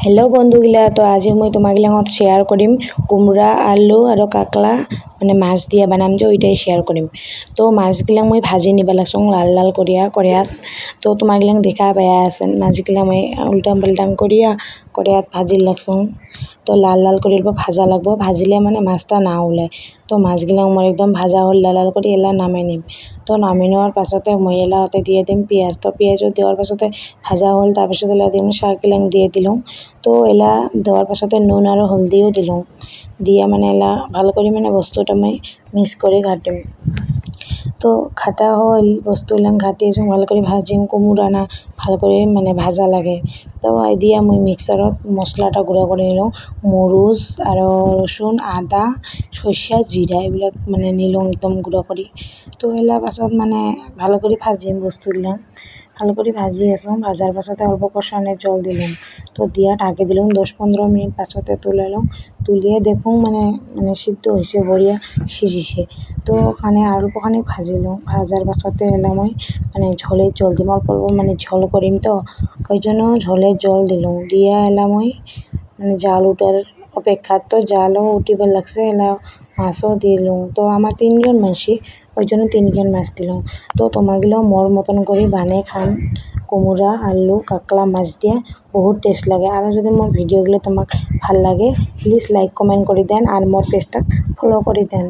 Hello बंधुगिला तो आज मैं तुम्हारे शेयर करिम कुमड़ा आलू और काकला माने माछ दिया बनाम जो इटाई शेयर करिम। तो माछगिला मैं भाजी निबा लागसों लाल लाल करिया कड़ायात। तो तुम्हारे देखा पाया आছেন माछगिला मैं उल्टाम पाल्टाम करिया कड़ायात भाजी लागसों। तो लाल लाल कर भाजा लगभग भाजिले माने माछटा ना ओलाय। तो माछगिला मैं एकदम भाजा हल लाल लाल कर एला नामाई निम। तो नामी नेওয়ার পাছতে মই এলাতে দিয়ে দিম পিয়াজ। তো পিয়াজও দেওয়ার পাছতে ভাজা হল তার পাছতে এলা দিম শাকগিলাং দিয়ে দিলাম। তো এলা দেওয়ার পাছতে নুন আর হলদিও দিলাম দিয়া মানে এলা ভালো করে মানে বস্তুটা মই মিক্স করে ঘাটিম। তো ঘাটা হল বস্তুগুলো ঘাটিয়েছো ভালো করে ভাজিম কুমড়া না ভালো করে মানে ভাজা লাগে। তো এই দিয়া মই মিক্সারত মশলাটা গুঁড়া করে নিলাম মরিচ আর রসুন আদা সরিষা জিরা এগুলা মানে নিলাম একদম গুঁড়া করে। তো এলা পাছত মানে ভালো করে ভাজিম বস্তুগুলো ভালো করে ভাজি আসলাম ভাজার পাছতে অল্প কষানোর জল দিলাম। তো দিয়া ঢাকি দিলাম 10-15 মিনিট পাছতে তুলালাম তুলিয়ে দেখুন মানে মানে সিদ্ধ হয়েছে বড়িয়া সিজিছে। তো ওখানে আর অল্পখানি ভাজিলাম ভাজার পাছতে এলা মই মানে ঝোলের জল দিম অল্প অল্প মানে ঝোল করিম। তো ওই জন্য ঝোলের জল দিলাম দিয়া এলা মই মানে জাল উঠার অপেক্ষা। তো জালও উঠিবার লাগছে এলা মাছও দিলাম। তো আমার 3জন মানসি ওই জন্য 3জন মাছ দিলাম। তো তোমাগুলোও মোর মতন করে বানিয়ে খান কুমড়া আলু কাকলা মাছ দিয়ে বহুত টেস্ট লাগে। আর যদি মোর ভিডিওগুলো তোমাক ভাল লাগে প্লিজ লাইক কমেন্ট করে দেন আর মোর পেজটা ফলো করে দেন।